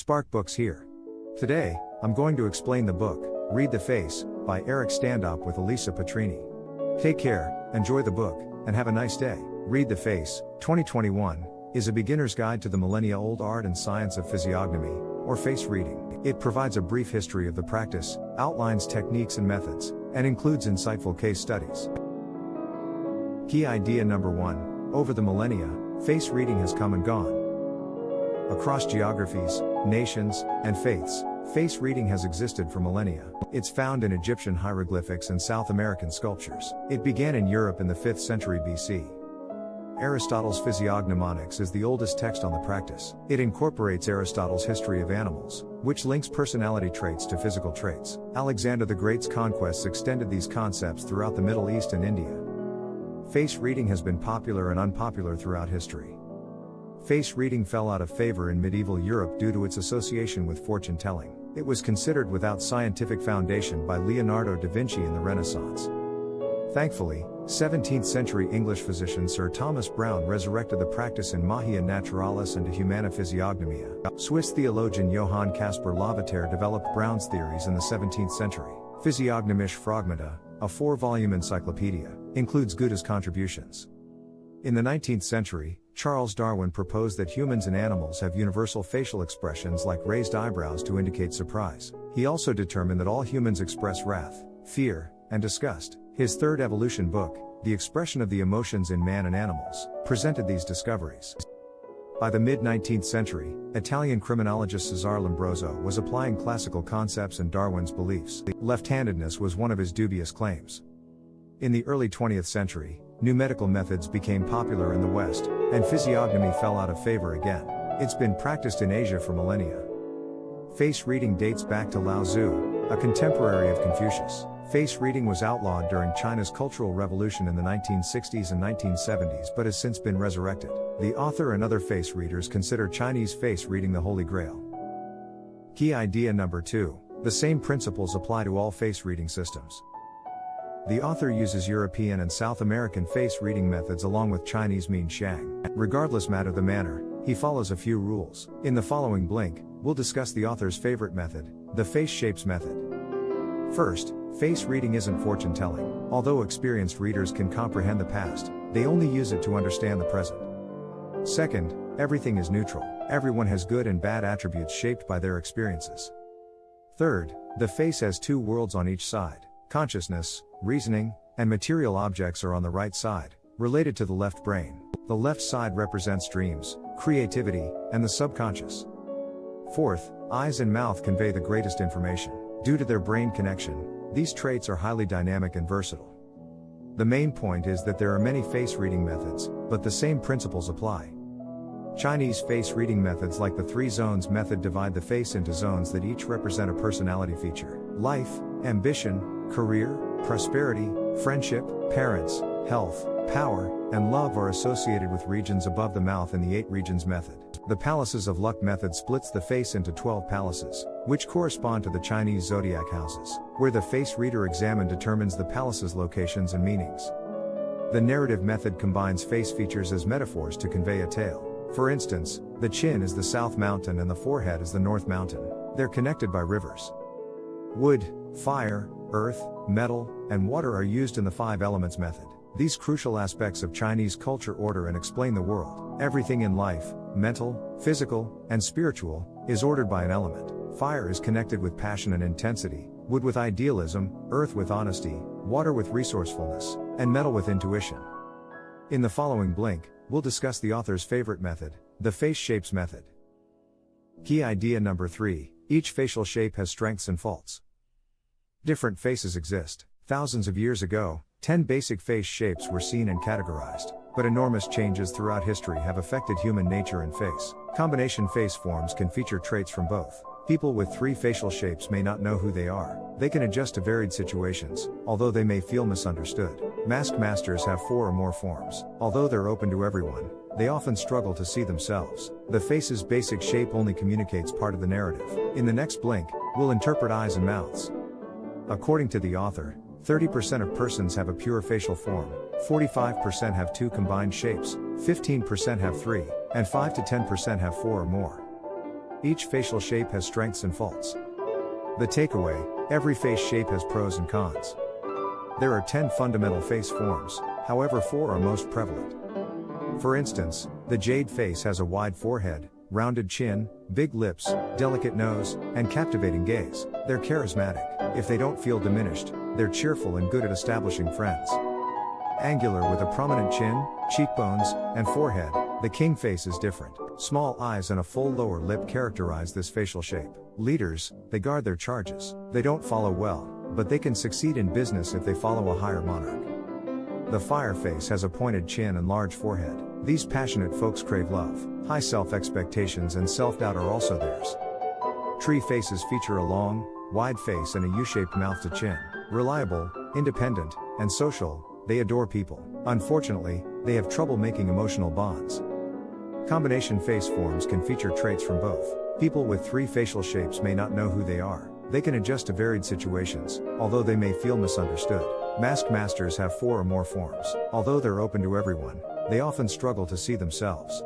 Spark Books here. Today, I'm going to explain the book, Read the Face, by Standop with Elisa Petrini. Take care, enjoy the book, and have a nice day. Read the Face, 2021, is a beginner's guide to the millennia-old art and science of physiognomy, or face reading. It provides a brief history of the practice, outlines techniques and methods, and includes insightful case studies. Key idea number 1, over the millennia, face reading has come and gone. Across geographies, nations, and faiths, face reading has existed for millennia. It's found in Egyptian hieroglyphics and South American sculptures. It began in Europe in the 5th century BC. Aristotle's Physiognomonics is the oldest text on the practice. It incorporates Aristotle's history of animals, which links personality traits to physical traits. Alexander the Great's conquests extended these concepts throughout the Middle East and India. Face reading has been popular and unpopular throughout history. Face reading fell out of favor in medieval Europe due to its association with fortune-telling. It was considered without scientific foundation by Leonardo da Vinci in the Renaissance. Thankfully, 17th century English physician Sir Thomas Browne resurrected the practice in Magia Naturalis and De Humana Physiognomia. Swiss theologian Johann Caspar Lavater developed Browne's theories in the 17th century. Physiognomische Fragmenta, a 4-volume encyclopedia, includes Goethe's contributions. In the 19th century, Charles Darwin proposed that humans and animals have universal facial expressions like raised eyebrows to indicate surprise. He also determined that all humans express wrath, fear, and disgust. His third evolution book, The Expression of the Emotions in Man and Animals, presented these discoveries. By the mid-19th century, Italian criminologist Cesare Lombroso was applying classical concepts and Darwin's beliefs. Left-handedness was one of his dubious claims. In the early 20th century, new medical methods became popular in the West, and physiognomy fell out of favor again. It's been practiced in Asia for millennia. Face reading dates back to Lao Tzu, a contemporary of Confucius. Face reading was outlawed during China's Cultural Revolution in the 1960s and 1970s but has since been resurrected. The author and other face readers consider Chinese face reading the Holy Grail. Key idea number 2, the same principles apply to all face reading systems. The author uses European and South American face reading methods along with Chinese Mean Shang. Regardless matter the manner, he follows a few rules. In the following blink, we'll discuss the author's favorite method, the face shapes method. First, face reading isn't fortune-telling. Although experienced readers can comprehend the past, they only use it to understand the present. Second, everything is neutral. Everyone has good and bad attributes shaped by their experiences. Third, the face has two worlds on each side. Consciousness, reasoning, and material objects are on the right side, related to the left brain. The left side represents dreams, creativity, and the subconscious. Fourth, eyes and mouth convey the greatest information. Due to their brain connection, these traits are highly dynamic and versatile. The main point is that there are many face reading methods, but the same principles apply. Chinese face reading methods like the 3 zones method divide the face into zones that each represent a personality feature. Life, ambition, career, prosperity, friendship, parents, health, power, and love are associated with regions above the mouth in the 8 regions method. The palaces of luck method splits the face into 12 palaces, which correspond to the Chinese zodiac houses, where the face reader examine determines the palace's locations and meanings. The narrative method combines face features as metaphors to convey a tale. For instance, the chin is the South Mountain and the forehead is the North Mountain. They're connected by rivers. Wood, fire, earth, metal, and water are used in the 5 elements method. These crucial aspects of Chinese culture order and explain the world. Everything in life, mental, physical, and spiritual, is ordered by an element. Fire is connected with passion and intensity, wood with idealism, earth with honesty, water with resourcefulness, and metal with intuition. In the following blink, we'll discuss the author's favorite method, the face shapes method. Key idea number 3, each facial shape has strengths and faults. Different faces exist. Thousands of years ago, 10 basic face shapes were seen and categorized, but enormous changes throughout history have affected human nature and face. Combination face forms can feature traits from both. People with 3 facial shapes may not know who they are. They can adjust to varied situations, although they may feel misunderstood. Mask masters have 4 or more forms. Although they're open to everyone, they often struggle to see themselves. The face's basic shape only communicates part of the narrative. In the next blink, we'll interpret eyes and mouths. According to the author, 30% of persons have a pure facial form, 45% have 2 combined shapes, 15% have 3, and 5 to 10% have 4 or more. Each facial shape has strengths and faults. The takeaway: every face shape has pros and cons. There are 10 fundamental face forms, however 4 are most prevalent. For instance, the jade face has a wide forehead, rounded chin, big lips, delicate nose, and captivating gaze. They're charismatic. If they don't feel diminished, they're cheerful and good at establishing friends. Angular with a prominent chin, cheekbones, and forehead, the king face is different. Small eyes and a full lower lip characterize this facial shape. Leaders, they guard their charges. They don't follow well, but they can succeed in business if they follow a higher monarch. The fire face has a pointed chin and large forehead. These passionate folks crave love. High self-expectations and self-doubt are also theirs. Tree faces feature a long, wide face and a U-shaped mouth to chin. Reliable, independent, and social, they adore people. Unfortunately, they have trouble making emotional bonds. Combination face forms can feature traits from both. People with 3 facial shapes may not know who they are. They can adjust to varied situations, although they may feel misunderstood. Masked masters have 4 or more forms. Although they're open to everyone, they often struggle to see themselves.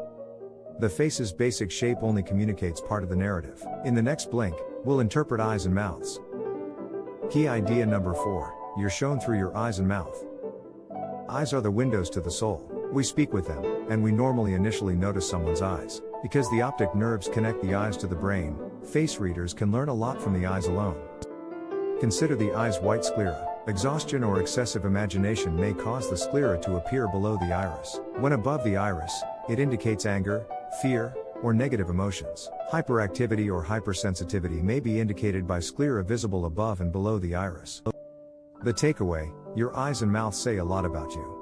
The face's basic shape only communicates part of the narrative. In the next blink, we'll interpret eyes and mouths. Key idea number 4, you're shown through your eyes and mouth. Eyes are the windows to the soul. We speak with them, and we normally initially notice someone's eyes. Because the optic nerves connect the eyes to the brain, face readers can learn a lot from the eyes alone. Consider the eye's white sclera. Exhaustion or excessive imagination may cause the sclera to appear below the iris. When above the iris, it indicates anger, fear, or negative emotions. Hyperactivity or hypersensitivity may be indicated by sclera visible above and below the iris. The takeaway: your eyes and mouth say a lot about you.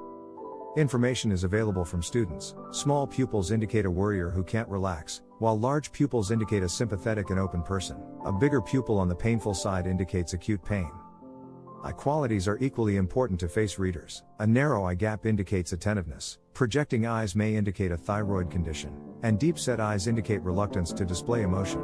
Information is available from students. Small pupils indicate a worrier who can't relax, while large pupils indicate a sympathetic and open person. A bigger pupil on the painful side indicates acute pain. Eye qualities are equally important to face readers. A narrow eye gap indicates attentiveness. Projecting eyes may indicate a thyroid condition, and deep-set eyes indicate reluctance to display emotion.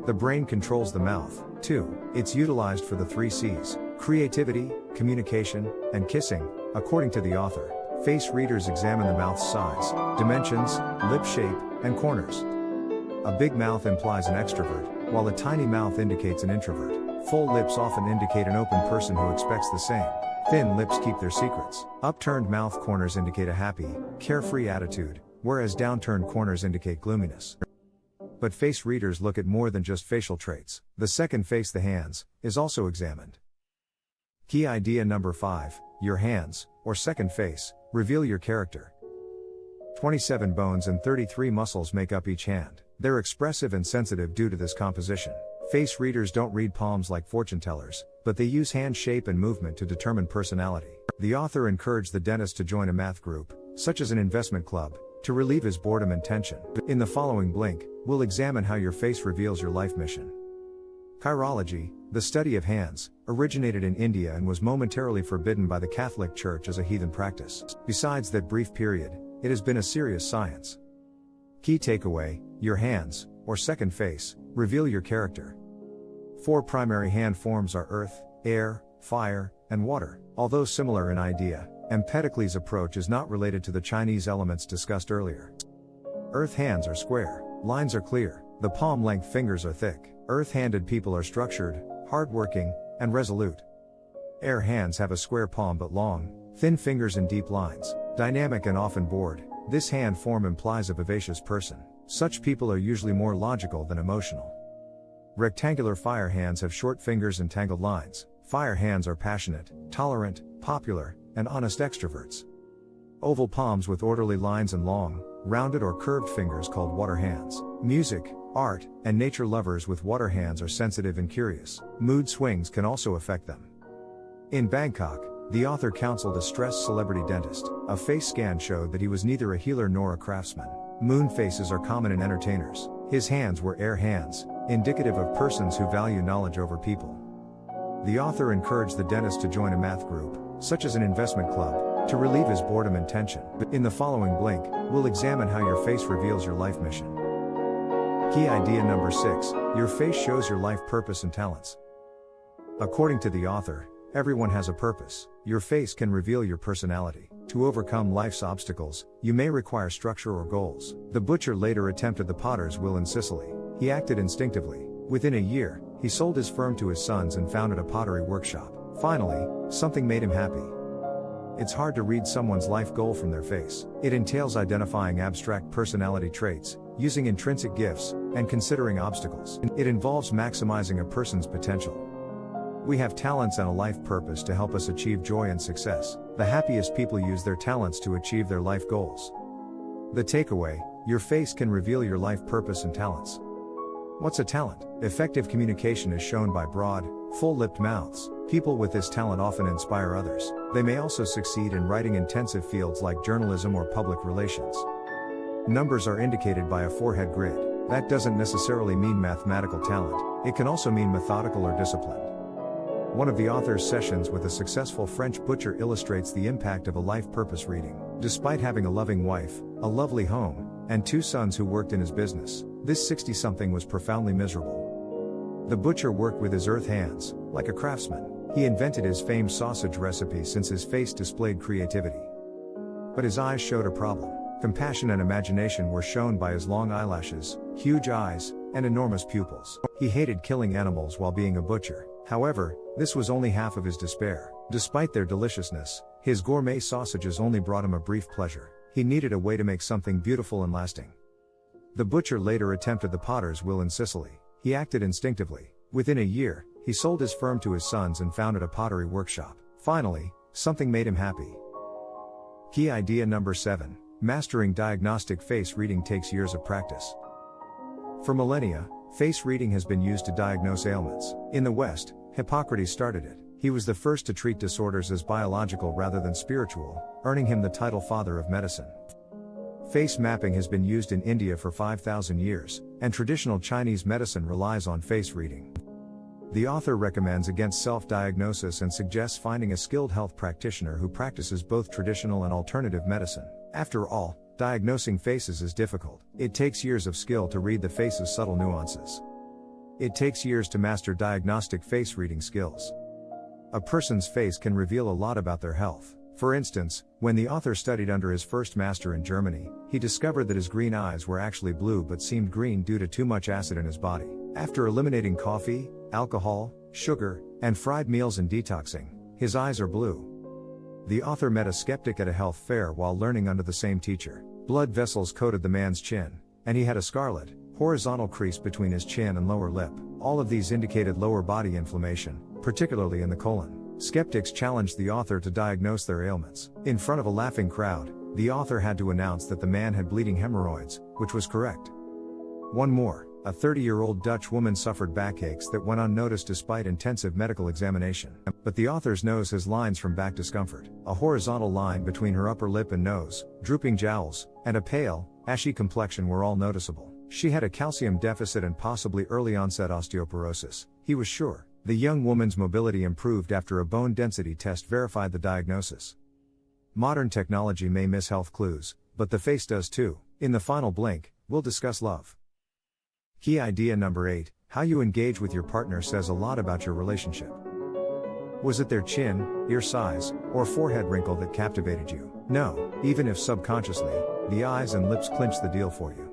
The brain controls the mouth, too. It's utilized for the 3 C's: creativity, communication, and kissing, according to the author. Face readers examine the mouth's size, dimensions, lip shape, and corners. A big mouth implies an extrovert, while a tiny mouth indicates an introvert. Full lips often indicate an open person who expects the same. Thin lips keep their secrets. Upturned mouth corners indicate a happy, carefree attitude, whereas downturned corners indicate gloominess. But face readers look at more than just facial traits. The second face, the hands, is also examined. Key idea number 5, your hands, or second face, reveal your character. 27 bones and 33 muscles make up each hand. They're expressive and sensitive due to this composition. Face readers don't read palms like fortune tellers, but they use hand shape and movement to determine personality. The author encouraged the dentist to join a math group, such as an investment club, to relieve his boredom and tension. In the following blink, we'll examine how your face reveals your life mission. Chirology, the study of hands, originated in India and was momentarily forbidden by the Catholic Church as a heathen practice. Besides that brief period, it has been a serious science. Key takeaway: your hands, or second face, reveal your character. 4 primary hand forms are earth, air, fire, and water. Although similar in idea, Empedocles' approach is not related to the Chinese elements discussed earlier. Earth hands are square, lines are clear, the palm-length fingers are thick. Earth-handed people are structured, hard-working, and resolute. Air hands have a square palm but long, thin fingers and deep lines. Dynamic and often bored, this hand form implies a vivacious person. Such people are usually more logical than emotional. Rectangular fire hands have short fingers and tangled lines. Fire hands are passionate, tolerant, popular, and honest extroverts. Oval palms with orderly lines and long, rounded or curved fingers called water hands. Music, art, and nature lovers with water hands are sensitive and curious. Mood swings can also affect them. In Bangkok, the author counseled a stressed celebrity dentist. A face scan showed that he was neither a healer nor a craftsman. Moon faces are common in entertainers. His hands were air hands, indicative of persons who value knowledge over people. The author encouraged the dentist to join a math group, such as an investment club, to relieve his boredom and tension. In the following blink, we'll examine how your face reveals your life mission. Key idea number 6, your face shows your life purpose and talents. According to the author, everyone has a purpose. Your face can reveal your personality. To overcome life's obstacles, you may require structure or goals. The butcher later attempted the potter's wheel in Sicily. He acted instinctively. Within a year, he sold his firm to his sons and founded a pottery workshop. Finally, something made him happy. It's hard to read someone's life goal from their face. It entails identifying abstract personality traits, using intrinsic gifts, and considering obstacles. It involves maximizing a person's potential. We have talents and a life purpose to help us achieve joy and success. The happiest people use their talents to achieve their life goals. The takeaway: your face can reveal your life purpose and talents. What's a talent? Effective communication is shown by broad, full-lipped mouths. People with this talent often inspire others. They may also succeed in writing-intensive fields like journalism or public relations. Numbers are indicated by a forehead grid. That doesn't necessarily mean mathematical talent. It can also mean methodical or disciplined. One of the author's sessions with a successful French butcher illustrates the impact of a life purpose reading. Despite having a loving wife, a lovely home, and 2 sons who worked in his business, this 60-something was profoundly miserable. The butcher worked with his earth hands, like a craftsman. He invented his famed sausage recipe since his face displayed creativity. But his eyes showed a problem. Compassion and imagination were shown by his long eyelashes, huge eyes, and enormous pupils. He hated killing animals while being a butcher. However, this was only half of his despair. Despite their deliciousness, his gourmet sausages only brought him a brief pleasure. He needed a way to make something beautiful and lasting. The butcher later attempted the potter's wheel in Sicily. He acted instinctively. Within a year, he sold his firm to his sons and founded a pottery workshop. Finally, something made him happy. Key idea number 7. Mastering diagnostic face reading takes years of practice. For millennia, face reading has been used to diagnose ailments. In the West, Hippocrates started it. He was the first to treat disorders as biological rather than spiritual, earning him the title Father of Medicine. Face mapping has been used in India for 5,000 years, and traditional Chinese medicine relies on face reading. The author recommends against self-diagnosis and suggests finding a skilled health practitioner who practices both traditional and alternative medicine. After all, diagnosing faces is difficult. It takes years of skill to read the face's subtle nuances. It takes years to master diagnostic face reading skills. A person's face can reveal a lot about their health. For instance, when the author studied under his first master in Germany, he discovered that his green eyes were actually blue but seemed green due to too much acid in his body. After eliminating coffee, alcohol, sugar, and fried meals and detoxing, his eyes are blue. The author met a skeptic at a health fair while learning under the same teacher. Blood vessels coated the man's chin, and he had a scarlet, horizontal crease between his chin and lower lip. All of these indicated lower body inflammation, particularly in the colon. Skeptics challenged the author to diagnose their ailments. In front of a laughing crowd, the author had to announce that the man had bleeding hemorrhoids, which was correct. One more. A 30-year-old Dutch woman suffered backaches that went unnoticed despite intensive medical examination. But the author's nose has lines from back discomfort, a horizontal line between her upper lip and nose, drooping jowls, and a pale, ashy complexion were all noticeable. She had a calcium deficit and possibly early-onset osteoporosis, he was sure. The young woman's mobility improved after a bone density test verified the diagnosis. Modern technology may miss health clues, but the face does too. In the final blink, we'll discuss love. Key idea number 8, how you engage with your partner says a lot about your relationship. Was it their chin, ear size, or forehead wrinkle that captivated you? No, even if subconsciously, the eyes and lips clinch the deal for you.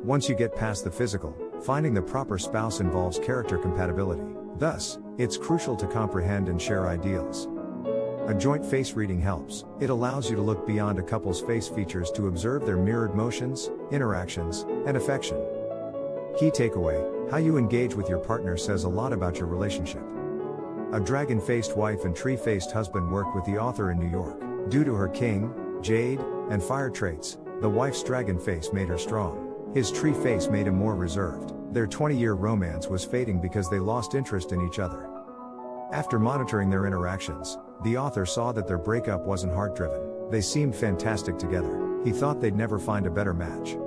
Once you get past the physical, finding the proper spouse involves character compatibility. Thus, it's crucial to comprehend and share ideals. A joint face reading helps. It allows you to look beyond a couple's face features to observe their mirrored motions, interactions, and affection. Key takeaway, how you engage with your partner says a lot about your relationship. A dragon-faced wife and tree-faced husband worked with the author in New York. Due to her king, jade, and fire traits, the wife's dragon face made her strong. His tree face made him more reserved. Their 20-year romance was fading because they lost interest in each other. After monitoring their interactions, the author saw that their breakup wasn't heart-driven. They seemed fantastic together. He thought they'd never find a better match.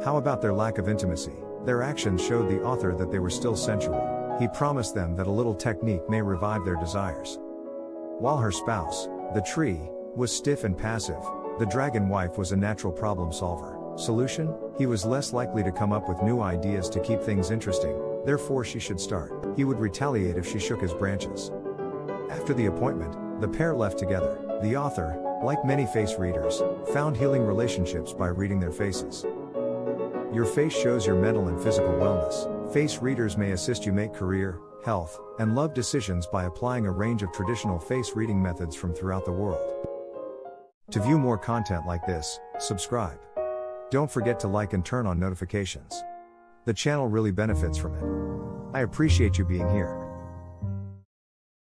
How about their lack of intimacy? Their actions showed the author that they were still sensual. He promised them that a little technique may revive their desires. While her spouse, the tree, was stiff and passive, the dragon wife was a natural problem solver. Solution? He was less likely to come up with new ideas to keep things interesting, therefore she should start. He would retaliate if she shook his branches. After the appointment, the pair left together. The author, like many face readers, found healing relationships by reading their faces. Your face shows your mental and physical wellness. Face readers may assist you make career, health, and love decisions by applying a range of traditional face reading methods from throughout the world. To view more content like this, subscribe. Don't forget to like and turn on notifications. The channel really benefits from it. I appreciate you being here.